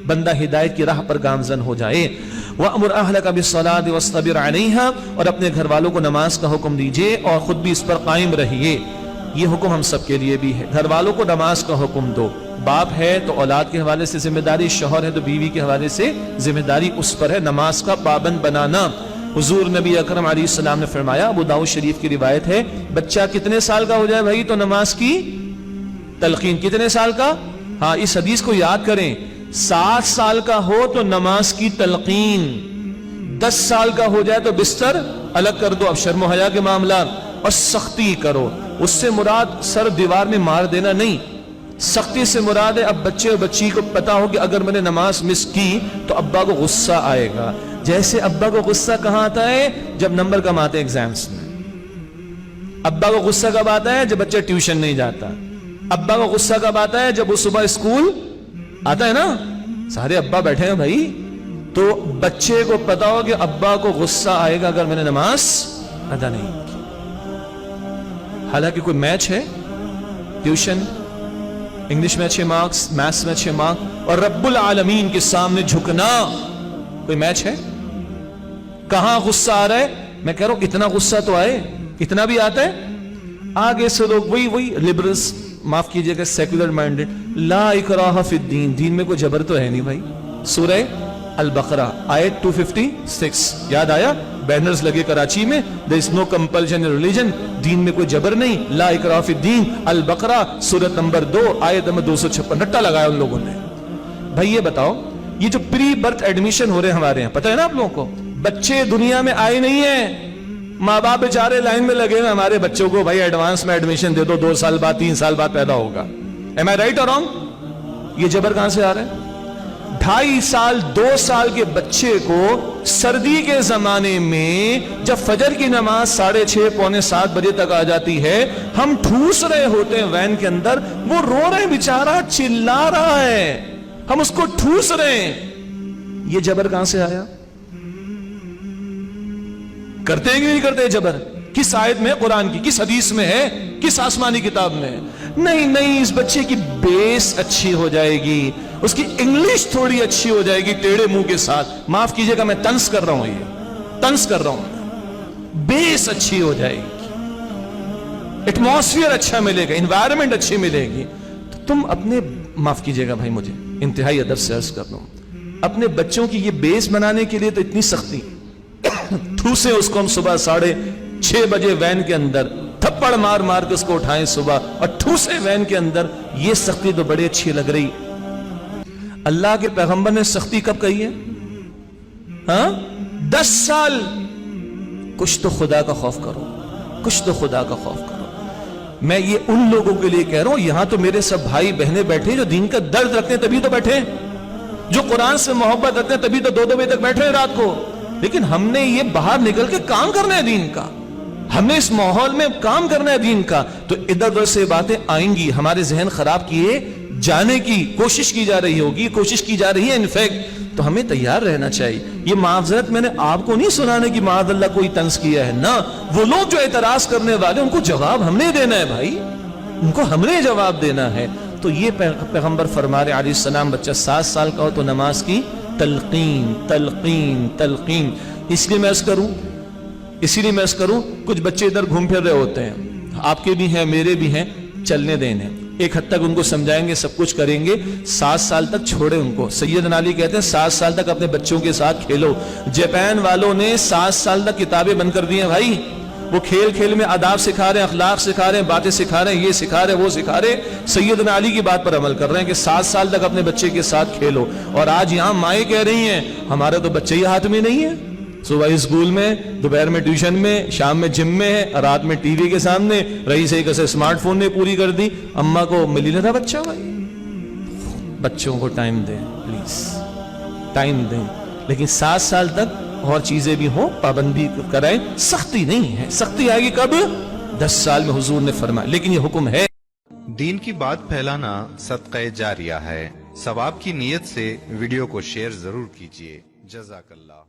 بندہ ہدایت کی راہ پر گامزن ہو جائے۔ وَأْمُرْ أَهْلَكَ بِالصَّلَاةِ وَاصْطَبِرْ عَلَيْهَا، اور اپنے گھر والوں کو نماز کا حکم دیجئے اور خود بھی اس پر قائم رہیے۔ یہ حکم ہم سب کے لیے بھی ہے، گھر والوں کو نماز کا حکم دو۔ باپ ہے تو اولاد کے حوالے سے ذمہ داری، شوہر ہے تو بیوی کے حوالے سے ذمہ داری اس پر ہے نماز کا پابند بنانا۔ حضور نبی اکرم علیہ السلام نے فرمایا، ابو داؤد شریف کی روایت ہے، بچہ کتنے سال کا ہو جائے بھائی تو نماز کی تلقین، کتنے سال کا؟ ہاں اس حدیث کو یاد کریں، 7 سال کا ہو تو نماز کی تلقین، 10 سال کا ہو جائے تو بستر الگ کر دو، اب شرم و حیا کے معاملات، اور سختی کرو۔ اس سے مراد سر دیوار میں مار دینا نہیں، سختی سے مراد ہے اب بچے اور بچی کو پتا ہو کہ اگر میں نے نماز مس کی تو ابا کو غصہ آئے گا۔ جیسے ابا کو غصہ کہاں آتا ہے؟ جب نمبر کم آتے ہیں ایگزامز میں۔ ابا کو غصہ کب آتا ہے؟ جب بچہ ٹیوشن نہیں جاتا۔ ابا کو غصہ کب آتا ہے؟ جب وہ صبح اسکول آتا ہے نا، سارے ابا بیٹھے ہیں بھائی، تو بچے کو پتا ہو کہ ابا کو غصہ آئے گا اگر میں نے نماز ادا نہیں کی۔ حالانکہ کوئی میچ ہے، ٹیوشن، انگلش میں اچھے مارکس، میتھس میں اچھے مارکس، اور رب العالمین کے سامنے جھکنا، کوئی میچ ہے؟ کہاں غصہ آ رہا ہے؟ میں کہہ رہا ہوں اتنا غصہ تو آئے، اتنا بھی آتا ہے۔ آگے سے لوگ وہی لبرلز، معاف کیجئے گا سیکولر مائنڈڈ، لا اکراہ فی الدین، دین میں کوئی جبر تو ہے نہیں بھائی۔ سورہ البقرہ آیت 256 یاد آیا؟ بینرز لگے کراچی میں، there is no compulsion in religion، دین میں کوئی جبر نہیں، لا اکراہ فی الدین، البقرہ سورت نمبر 2 آیت نمبر 256، رٹا لگایا ان لوگوں نے۔ بھائی یہ بتاؤ، یہ جو پری برتھ ایڈمیشن ہو رہے ہیں ہمارے یہاں، پتہ ہے نا آپ لوگوں کو، بچے دنیا میں آئے نہیں ہیں، ماں باپ بیچارے لائن میں لگے ہوئے ہمارے بچوں کو بھائی ایڈوانس میں ایڈمیشن دے دو، 2 سال بعد 3 سال بعد پیدا ہوگا۔ am I right or wrong؟ یہ جبر کہاں سے آ رہا ہے؟ 2.5 سال 2 سال کے بچے کو سردی کے زمانے میں جب فجر کی نماز 6:30 پونے 7 بجے تک آ جاتی ہے، ہم ٹھوس رہے ہوتے ہیں وین کے اندر، وہ رو رہے ہیں بیچارہ، چلا رہا ہے، ہم اس کو ٹھوس رہے ہیں۔ یہ جبر کہاں سے آیا؟ کرتے ہیں کہ نہیں کرتے جبر؟ کس آیت میں؟ قرآن کی کس حدیث میں ہے؟ کس آسمانی کتاب میں ہے؟ نہیں، اس بچے کی بیس اچھی ہو جائے گی، اس کی انگلش تھوڑی اچھی ہو جائے گی ٹیڑے منہ کے ساتھ، معاف کیجئے گا میں طنز کر رہا ہوں، یہ طنز کر رہا ہوں، بیس اچھی ہو جائے گی، ایٹماسفیئر اچھا ملے گا، انوائرمنٹ اچھی ملے گی، تو تم اپنے، معاف کیجئے گا بھائی مجھے انتہائی ادب سے عرض کر رہا ہوں، اپنے بچوں کی یہ بیس بنانے کے لیے تو اتنی سختی، ٹھوسے اس کو ہم صبح 6:30 بجے وین کے اندر، تھپڑ مار مار کے اس کو اٹھائیں صبح اور ٹھوسے وین کے اندر، یہ سختی تو بڑی اچھی لگ رہی۔ اللہ کے پیغمبر نے سختی کب کہی ہے؟ ہاں 10 سال۔ کچھ تو خدا کا خوف کرو، کچھ تو خدا کا خوف کرو۔ میں یہ ان لوگوں کے لیے کہہ رہا ہوں، یہاں تو میرے سب بھائی بہنیں بیٹھے جو دین کا درد رکھتے ہیں تبھی تو بیٹھے، جو قرآن سے محبت رکھتے ہیں تبھی تو 2 بجے تک بیٹھے ہیں رات کو، لیکن ہم نے یہ باہر نکل کے کام کرنا ہے دین کا، ہم نے اس ماحول میں کام کرنا ہے دین کا، تو ادھر ادھر سے باتیں آئیں گی، ہمارے ذہن خراب کیے جانے کی کوشش کی جا رہی ہوگی، کوشش کی جا رہی ہے انفیکٹ، تو ہمیں تیار رہنا چاہیے۔ یہ معذرت میں نے آپ کو نہیں سنانے کی معاذ اللہ کوئی طنز کیا ہے، نہ، وہ لوگ جو اعتراض کرنے والے ان کو جواب ہم نے دینا ہے بھائی، ان کو ہم نے جواب دینا ہے۔ تو یہ پیغمبر فرما رہے علیہ السلام، بچہ 7 سال کا ہو تو نماز کی تلقین تلقین تلقین۔ اس لیے میں عرض کروں کچھ بچے ادھر گھوم پھر رہے ہوتے ہیں، آپ کے بھی ہیں میرے بھی ہیں، چلنے دینے، ایک حد تک ان کو سمجھائیں گے، سب کچھ کریں گے، 7 سال تک چھوڑے ان کو۔ سیدنا علی کہتے ہیں 7 سال تک اپنے بچوں کے ساتھ کھیلو۔ جاپان والوں نے 7 سال تک کتابیں بند کر دی ہیں بھائی، وہ کھیل کھیل میں آداب سکھا رہے ہیں، اخلاق سکھا رہے ہیں، باتیں سکھا رہے ہیں، یہ سکھا رہے ہیں، وہ سکھا رہے ہیں۔ سیدنا علی کی بات پر عمل کر رہے ہیں کہ 7 سال تک اپنے بچے کے ساتھ کھیلو، اور آج یہاں مائیں کہہ رہی ہیں ہمارا تو بچے ہی ہاتھ میں نہیں ہے، صبح اسکول میں، دوپہر میں ٹیوشن میں، شام میں جم میں ہے، رات میں ٹی وی کے سامنے، رہی سے کیسے اسمارٹ فون نے پوری کر دی، اماں کو مل ہی نہ تھا بچہ۔ بھائی بچوں کو ٹائم دیں پلیز، ٹائم دیں، لیکن 7 سال تک اور چیزیں بھی ہوں، پابندی کرائیں، سختی نہیں ہے، سختی آئے گی کب؟ 10 سال میں حضور نے فرمایا، لیکن یہ حکم ہے۔ دین کی بات پھیلانا صدقہ جاریہ ہے، ثواب کی نیت سے ویڈیو کو شیئر ضرور کیجیے۔ جزاک اللہ۔